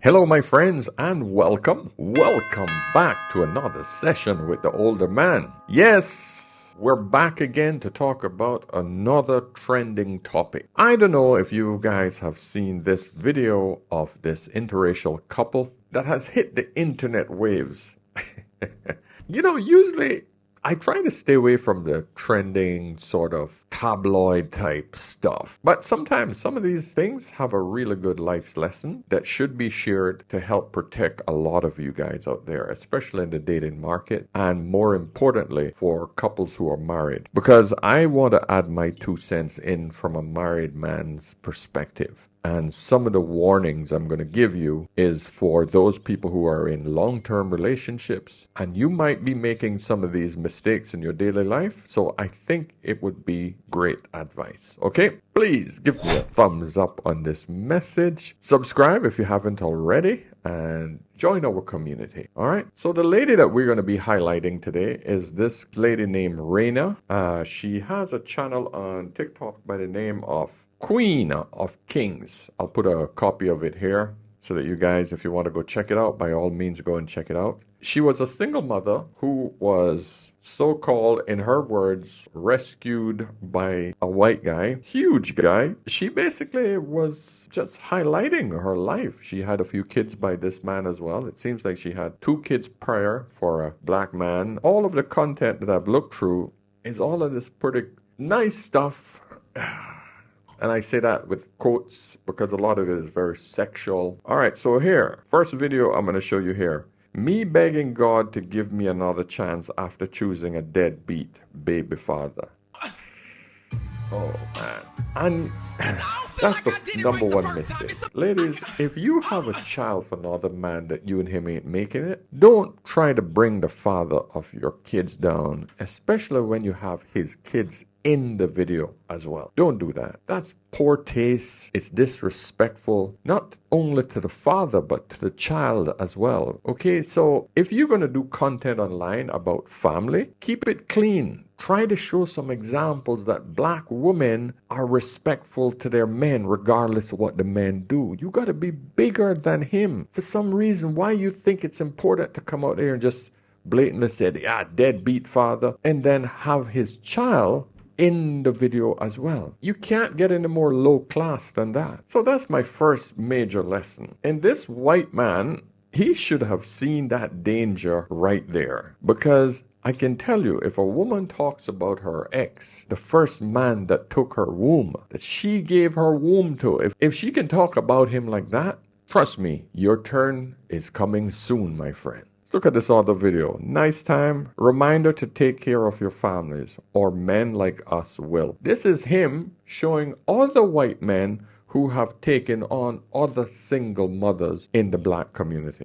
Hello, my friends, and welcome. Welcome back to another session with the older man. Yes, we're back again to talk about another trending topic. I don't know if you guys have seen this video of this interracial couple that has hit the internet waves. Usually I try to stay away from the trending sort of tabloid type stuff. But sometimes some of these things have a really good life lesson that should be shared to help protect a lot of you guys out there, especially in the dating market, and more importantly, for couples who are married. Because I want to add my 2 cents in from a married man's perspective. And some of the warnings I'm going to give you is for those people who are in long-term relationships, and you might be making some of these mistakes in your daily life. So I think it would be great advice. Okay, please give me a thumbs up on this message. Subscribe if you haven't already, and join our community. All right. So the lady that we're going to be highlighting today is this lady named Raina. She has a channel on TikTok by the name of Queen of Kings. I'll put a copy of it here so that you guys, if you want to go check it out, by all means, go and check it out. She was a single mother who was so-called, in her words, rescued by a white guy, huge guy. She basically was just highlighting her life. She had a few kids by this man as well. It seems like she had 2 kids prior for a black man. All of the content that I've looked through is all of this pretty nice stuff. And I say that with quotes because a lot of it is very sexual. All right, so here, first video I'm going to show you here. Me begging God to give me another chance after choosing a deadbeat baby father. Oh, man. And that's the number one mistake. Ladies, if you have a child for another man that you and him ain't making it, don't try to bring the father of your kids down, especially when you have his kids in the video as well. Don't do that. That's poor taste. It's disrespectful, not only to the father, but to the child as well. Okay, so if you're going to do content online about family, keep it clean. Try to show some examples that black women are respectful to their men regardless of what the men do. You got to be bigger than him. For some reason, why you think it's important to come out there and just blatantly say, deadbeat father, and then have his child in the video as well. You can't get any more low class than that. So that's my first major lesson. And this white man, he should have seen that danger right there. Because I can tell you, if a woman talks about her ex, the first man that took her womb, that she gave her womb to, if she can talk about him like that, trust me, your turn is coming soon, my friend. Look at this other video. Nice time. Reminder to take care of your families, or men like us will. This is him showing other white men who have taken on other single mothers in the black community.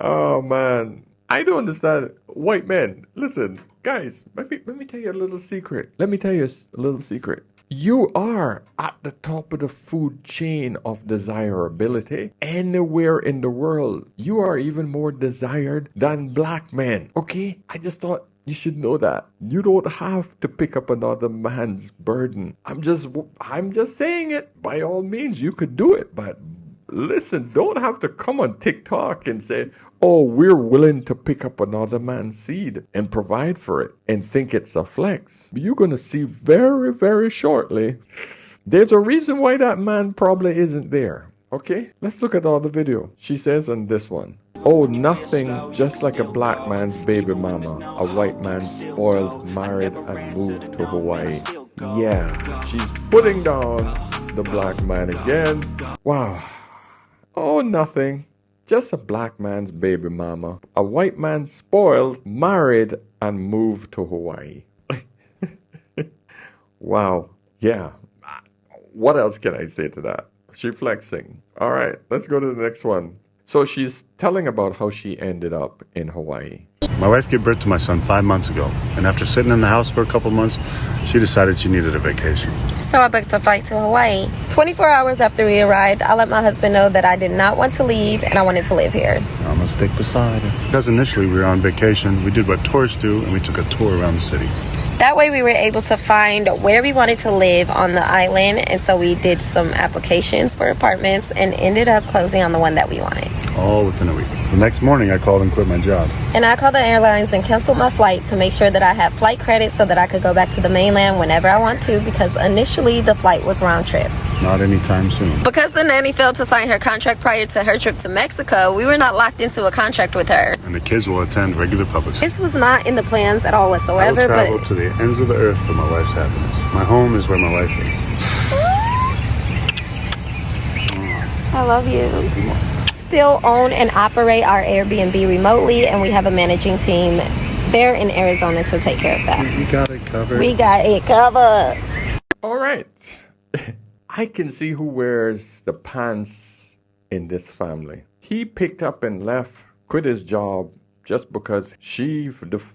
Oh man, I don't understand. White men, listen, guys, let me tell you a little secret. Let me tell you a little secret. You are at the top of the food chain of desirability anywhere in the world. You are even more desired than black men. Okay? I just thought you should know that. You don't have to pick up another man's burden. I'm just saying it. By all means, you could do it, but listen, don't have to come on TikTok and say, oh, we're willing to pick up another man's seed and provide for it and think it's a flex. You're going to see very, very shortly, there's a reason why that man probably isn't there. Okay, let's look at all the video. She says on this one, oh, nothing just like a black man's baby mama. A white man spoiled, married, and moved to Hawaii. Yeah, she's putting down the black man again. Wow. Oh, nothing. Just a black man's baby mama. A white man spoiled, married, and moved to Hawaii. Wow. Yeah. What else can I say to that? She flexing. All right, let's go to the next one. So she's telling about how she ended up in Hawaii. My wife gave birth to my son 5 months ago, and after sitting in the house for a couple months, she decided she needed a vacation. So I booked a flight to Hawaii. 24 hours after we arrived, I let my husband know that I did not want to leave and I wanted to live here. I'm gonna stick beside her. Because initially we were on vacation, we did what tourists do, and we took a tour around the city. That way we were able to find where we wanted to live on the island, and so we did some applications for apartments and ended up closing on the one that we wanted. All within a week. The next morning I called and quit my job. And I called the airlines and canceled my flight to make sure that I had flight credits so that I could go back to the mainland whenever I want to, because initially the flight was round trip. Not anytime soon. Because the nanny failed to sign her contract prior to her trip to Mexico, we were not locked into a contract with her. And the kids will attend regular public school. This was not in the plans at all I whatsoever. will travel to the ends of the earth for my wife's happiness. My home is where my wife is. I love you. Still own and operate our Airbnb remotely, and we have a managing team there in Arizona to take care of that. We got it covered. We got it covered. All right. I can see who wears the pants in this family. He picked up and left, quit his job just because she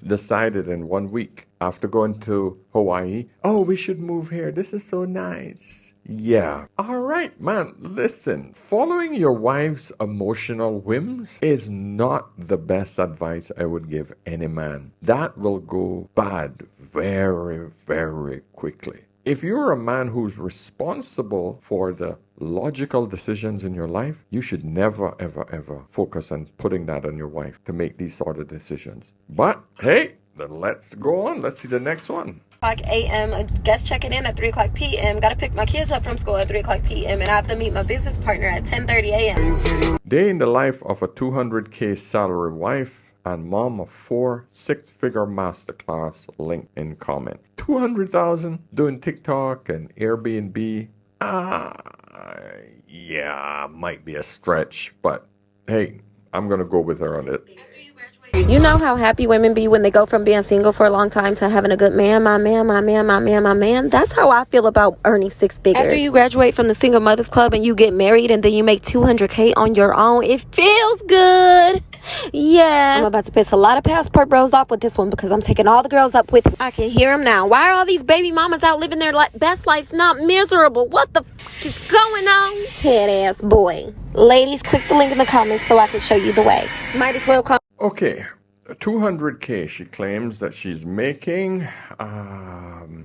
decided in 1 week after going to Hawaii, oh, we should move here. This is so nice. Yeah. All right, man. Listen, following your wife's emotional whims is not the best advice I would give any man. That will go bad very, very quickly. If you're a man who's responsible for the logical decisions in your life, you should never, ever, ever focus on putting that on your wife to make these sort of decisions. But hey, then let's go on. Let's see the next one. 3 a.m. Guest checking in at 3 o'clock p.m. Got to pick my kids up from school at 3 o'clock p.m. and I have to meet my business partner at 10:30 a.m. Day in the life of a 200K salary wife and mom of 4 six-figure masterclass. Link in comments. 200,000 doing TikTok and Airbnb. Yeah, might be a stretch, but hey, I'm gonna go with her on it. You know how happy women be when they go from being single for a long time to having a good man, my man, my man, my man, my man. That's how I feel about earning 6 figures. After you graduate from the Single Mothers Club and you get married and then you make 200K on your own, it feels good. Yeah. I'm about to piss a lot of passport bros off with this one because I'm taking all the girls up with me. I can hear them now. Why are all these baby mamas out living their best lives not miserable? What the fuck is going on? Head ass boy. Ladies, click the link in the comments so I can show you the way. Might as well come. Okay, 200K she claims that she's making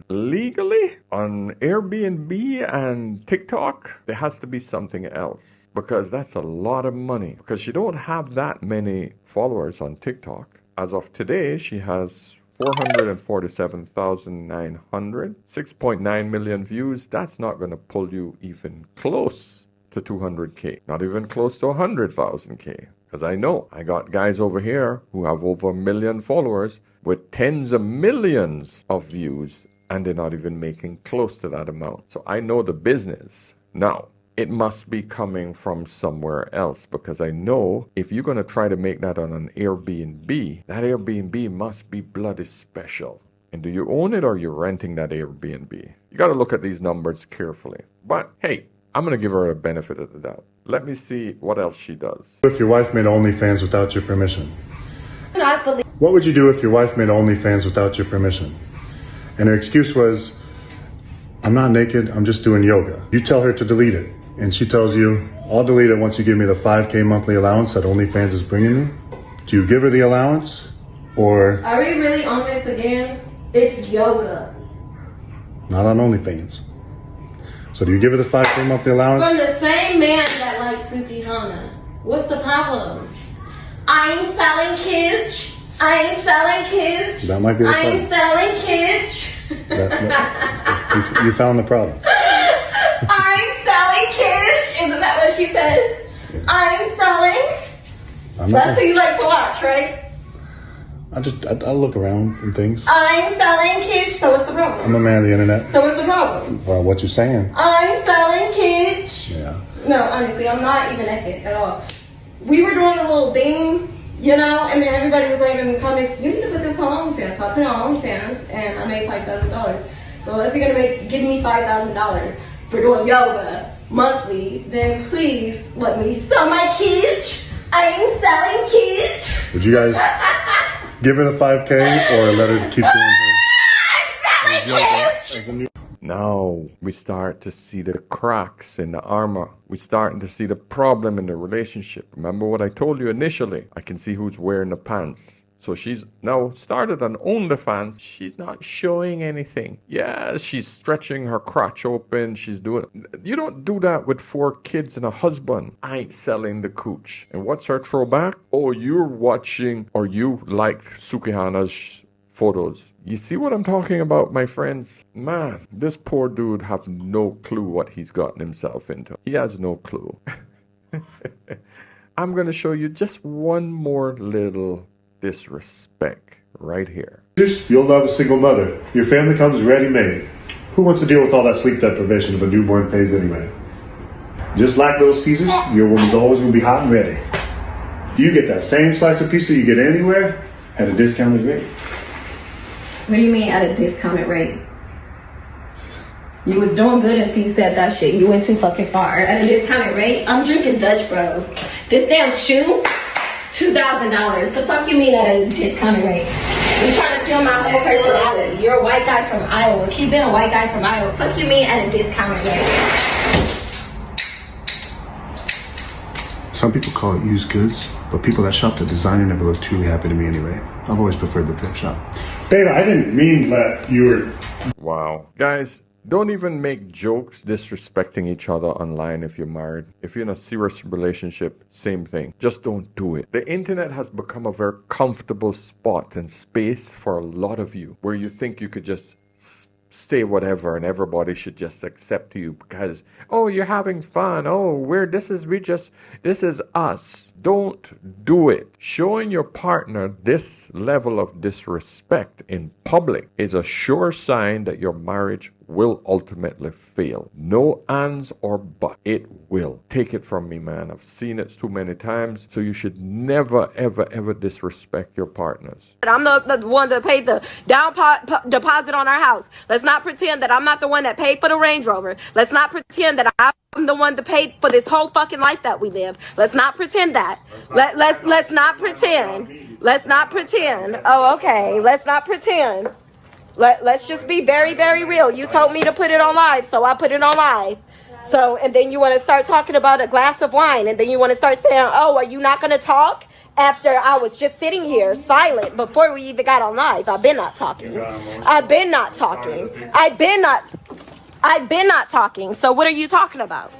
legally on Airbnb and TikTok. There has to be something else because that's a lot of money because she don't have that many followers on TikTok. As of today, she has 447,900, 6.9 million views. That's not going to pull you even close to 200K, not even close to 100,000K. Because I know I got guys over here who have over 1 million followers with tens of millions of views, and they're not even making close to that amount. So I know the business. Now, it must be coming from somewhere else because I know if you're going to try to make that on an Airbnb, that Airbnb must be bloody special. And do you own it or you're renting that Airbnb? You got to look at these numbers carefully. But hey, I'm going to give her a benefit of the doubt. Let me see what else she does. If your wife made OnlyFans without your permission? Not believe. What would you do if your wife made OnlyFans without your permission? And her excuse was, I'm not naked, I'm just doing yoga. You tell her to delete it. And she tells you, I'll delete it once you give me the 5K monthly allowance that OnlyFans is bringing me. Do you give her the allowance or? Are we really on this again? It's yoga. Not on OnlyFans. So do you give her the 5K monthly allowance? From the same man that likes Suki Hana. What's the problem? I'm selling kids. I'm selling kids. That might be the problem. I'm selling kids. You found the problem. I'm selling kids. Isn't that what she says? Yeah. I'm selling. That's who you like to watch, right? I look around and things. I'm selling kids. So what's the problem? I'm a man of the internet. So what's the problem? Well, what you saying? I'm selling kids. Yeah. No, honestly, I'm not even naked at all. We were doing a little thing, you know, and then everybody was writing in the comments, you need to put this on OnlyFans. So I put it on OnlyFans, and I made $5,000. So unless you're gonna give me $5,000 for doing yoga monthly, then please let me sell my kids. I'm selling kids. Would you guys give her the 5K or let her keep doing her? Now we start to see the cracks in the armor. We starting to see the problem in the relationship. Remember what I told you initially? I can see who's wearing the pants. So she's now started on OnlyFans. She's not showing anything. Yeah, she's stretching her crotch open. She's doing... You don't do that with 4 kids and a husband. I ain't selling the cooch. And what's her throwback? Oh, you're watching or you liked Sukihana's photos. You see what I'm talking about, my friends? Man, this poor dude have no clue what he's gotten himself into. He has no clue. I'm going to show you just one more little disrespect right here. You'll love a single mother. Your family comes ready-made. Who wants to deal with all that sleep deprivation of a newborn phase anyway? Just like Little Caesars, your woman's always going to be hot and ready. You get that same slice of pizza you get anywhere at a discounted rate. What do you mean at a discounted rate? You was doing good until you said that shit. You went too fucking far. At a discounted rate? I'm drinking Dutch Bros. This damn shoe? $2,000. The fuck you mean at a discounted rate? You're trying to steal my whole personality. You're a white guy from Iowa. Keep being a white guy from Iowa. Fuck you mean at a discounted rate? Some people call it used goods, but people that shop the designer never look truly happy to me anyway. I've always preferred the thrift shop. Babe, I didn't mean that you were... Wow. Guys, don't even make jokes disrespecting each other online if you're married. If you're in a serious relationship, same thing. Just don't do it. The internet has become a very comfortable spot and space for a lot of you where you think you could just say whatever and everybody should just accept you because, oh, you're having fun. Oh, this is us. Don't do it. Showing your partner this level of disrespect in public is a sure sign that your marriage will ultimately fail. No ands or but. It will. Take it from me, man. I've seen it too many times. So you should never, ever, ever disrespect your partners. I'm the one that paid the down deposit on our house. Let's not pretend that I'm not the one that paid for the Range Rover. Let's not pretend that I'm the one that paid for this whole fucking life that we live. Let's not pretend that. Let's not pretend. Let's not pretend. Oh, okay. Let's not pretend. Let's just be very, very real. You told me to put it on live, so I put it on live. So, and then you want to start talking about a glass of wine, and then you want to start saying, oh, are you not going to talk? After I was just sitting here silent before we even got on live. I've been not talking. I've been not talking. I've been not talking. So what are you talking about?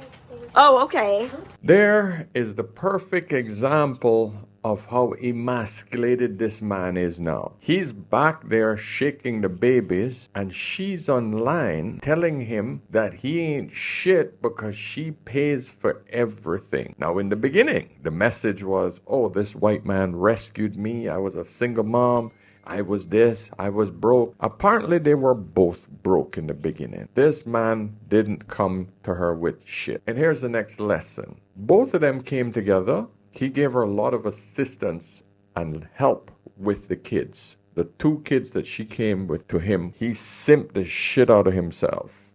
Oh, okay. There is the perfect example of how emasculated this man is now. He's back there shaking the babies, and she's online telling him that he ain't shit because she pays for everything. Now, in the beginning, the message was, oh, this white man rescued me. I was a single mom. I was this, I was broke. Apparently, they were both broke in the beginning. This man didn't come to her with shit. And here's the next lesson. Both of them came together. He gave her a lot of assistance and help with the kids. The 2 kids that she came with to him, he simped the shit out of himself.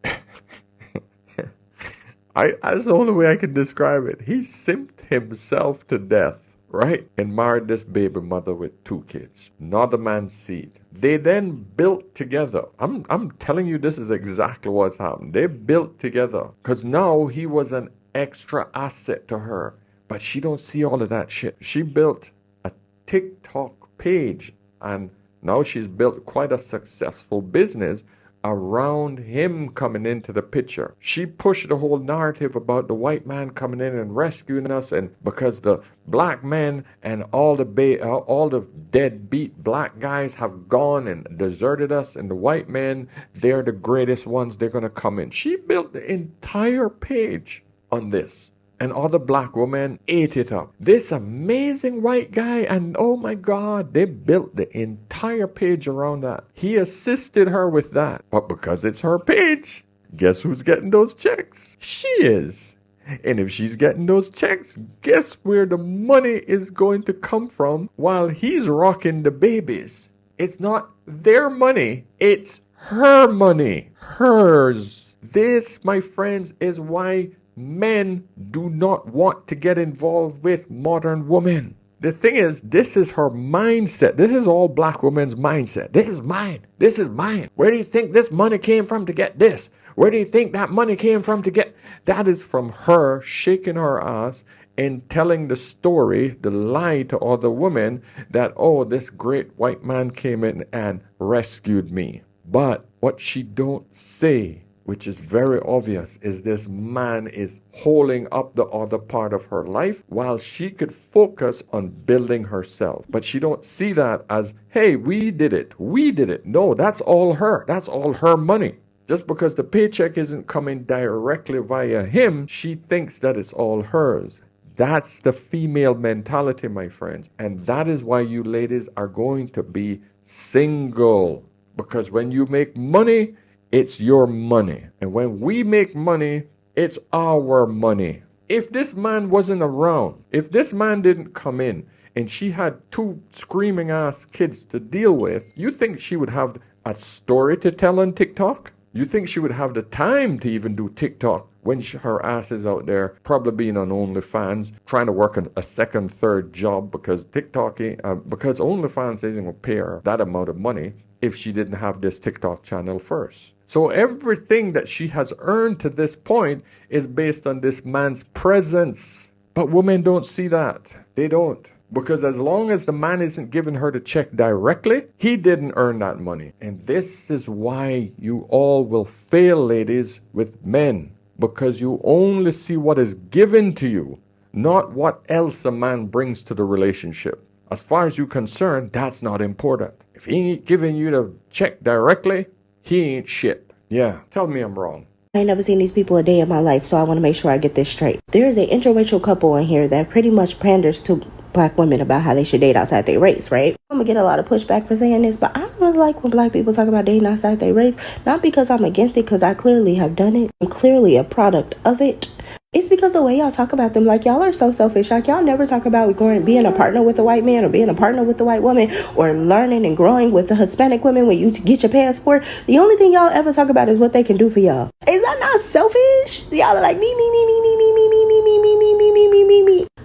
That's the only way I can describe it. He simped himself to death, right? And married this baby mother with 2 kids. Not a man's seed. They then built together. I'm telling you, this is exactly what's happened. They built together because now he was an extra asset to her. But she don't see all of that shit. She built a TikTok page, and now she's built quite a successful business around him coming into the picture. She pushed the whole narrative about the white man coming in and rescuing us, and because the black men and all the deadbeat black guys have gone and deserted us, and the white men, they're the greatest ones, they're gonna come in. She built the entire page on this. And all the black women ate it up. This amazing white guy, and oh my God, they built the entire page around that. He assisted her with that. But because it's her page, guess who's getting those checks? She is. And if she's getting those checks, guess where the money is going to come from while he's rocking the babies? It's not their money, it's her money. Hers. This, my friends, is why men do not want to get involved with modern women. The thing is, this is her mindset. This is all black women's mindset. This is mine. This is mine. Where do you think this money came from to get this? Where do you think that money came from to get? That is from her shaking her ass and telling the story, the lie to other women that, oh, this great white man came in and rescued me. But what she don't say, which is very obvious, is this man is holding up the other part of her life while she could focus on building herself. But she don't see that as, hey, we did it. We did it. No, that's all her. That's all her money. Just because the paycheck isn't coming directly via him, she thinks that it's all hers. That's the female mentality, my friends. And that is why you ladies are going to be single. Because when you make money, it's your money. And when we make money, it's our money. If this man wasn't around, if this man didn't come in and she had 2 screaming ass kids to deal with, you think she would have a story to tell on TikTok? You think she would have the time to even do TikTok when her ass is out there probably being on OnlyFans, trying to work a second, third job because because OnlyFans isn't going to pay her that amount of money if she didn't have this TikTok channel first. So everything that she has earned to this point is based on this man's presence. But women don't see that. They don't. Because as long as the man isn't giving her the check directly, he didn't earn that money. And this is why you all will fail, ladies, with men. Because you only see what is given to you, not what else a man brings to the relationship. As far as you're concerned, that's not important. If he ain't giving you the check directly, he ain't shit. Yeah, tell me I'm wrong. I ain't never seen these people a day in my life, so I want to make sure I get this straight. There's an interracial couple in here that pretty much panders to black women about how they should date outside their race, right? I'm gonna get a lot of pushback for saying this, but I don't really like when black people talk about dating outside their race. Not because I'm against it, because I clearly have done it. I'm clearly a product of it. It's because the way y'all talk about them, like y'all are so selfish. Like y'all never talk about being a partner with a white man or being a partner with a white woman or learning and growing with the Hispanic women when you get your passport. The only thing y'all ever talk about is what they can do for y'all. Is that not selfish? Y'all are like me.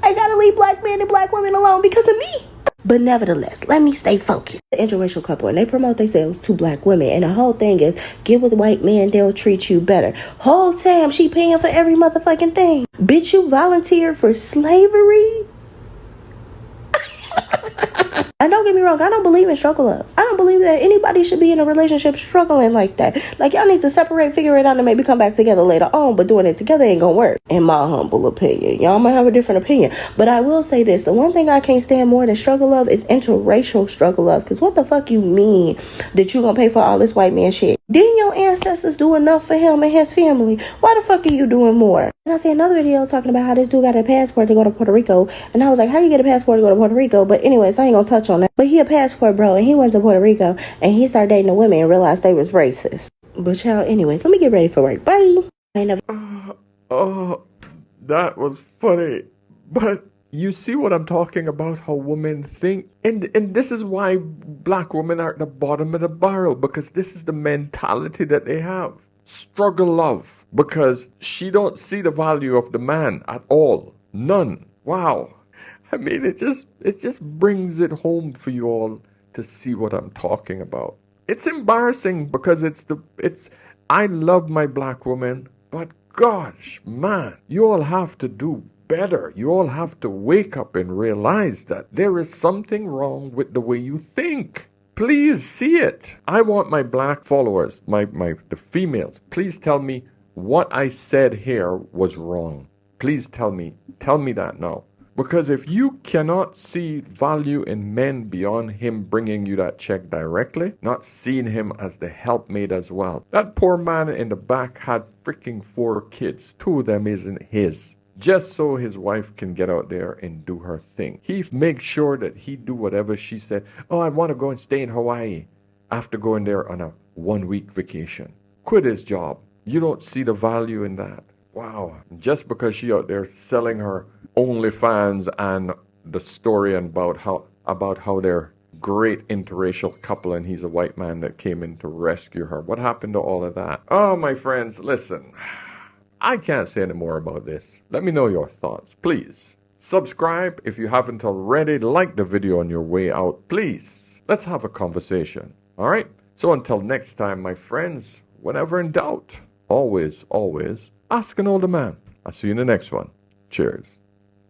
I gotta leave black men and black women alone because of me. But nevertheless, let me stay focused. The interracial couple, and they promote themselves to black women. And the whole thing is, get with white men, they'll treat you better. Whole time, she paying for every motherfucking thing. Bitch, you volunteered for slavery? And don't get me wrong, I don't believe in struggle love. I don't believe that anybody should be in a relationship struggling like that. Like, y'all need to separate, figure it out, and maybe come back together later on. But doing it together ain't gonna work, in my humble opinion. Y'all might have a different opinion. But I will say this. The one thing I can't stand more than struggle love is interracial struggle love. Because what the fuck you mean that you gonna pay for all this white man shit? Didn't your ancestors do enough for him and his family? Why the fuck are you doing more? And I see another video talking about how this dude got a passport to go to Puerto Rico. And I was like, how you get a passport to go to Puerto Rico? But anyways, I ain't gonna touch on that. But he a passport bro, and he went to Puerto Rico, and he started dating the women and realized they was racist. But y'all, anyways, let me get ready for work. Bye. That was funny. But you see what I'm talking about, how women think? And this is why black women are at the bottom of the barrel, because this is the mentality that they have. Struggle love, because she don't see the value of the man at all. None. Wow. I mean, it just brings it home for you all to see what I'm talking about. It's embarrassing because I love my black woman, but gosh, man, you all have to do better. You all have to wake up and realize that there is something wrong with the way you think. Please see it. I want my black followers, the females, please tell me what I said here was wrong. Please tell me that now. Because if you cannot see value in men beyond him bringing you that check directly, not seeing him as the helpmate as well. That poor man in the back had freaking 4 kids. 2 of them isn't his. Just so his wife can get out there and do her thing. He makes sure that he do whatever she said. Oh, I want to go and stay in Hawaii after going there on a 1-week vacation. Quit his job. You don't see the value in that. Wow. Just because she out there selling her OnlyFans and the story about how they're great interracial couple and he's a white man that came in to rescue her. What happened to all of that? Oh, my friends, listen. I can't say any more about this. Let me know your thoughts, please. Subscribe if you haven't already. Like the video on your way out, please. Let's have a conversation, all right? So until next time, my friends, whenever in doubt, always, always ask an older man. I'll see you in the next one. Cheers.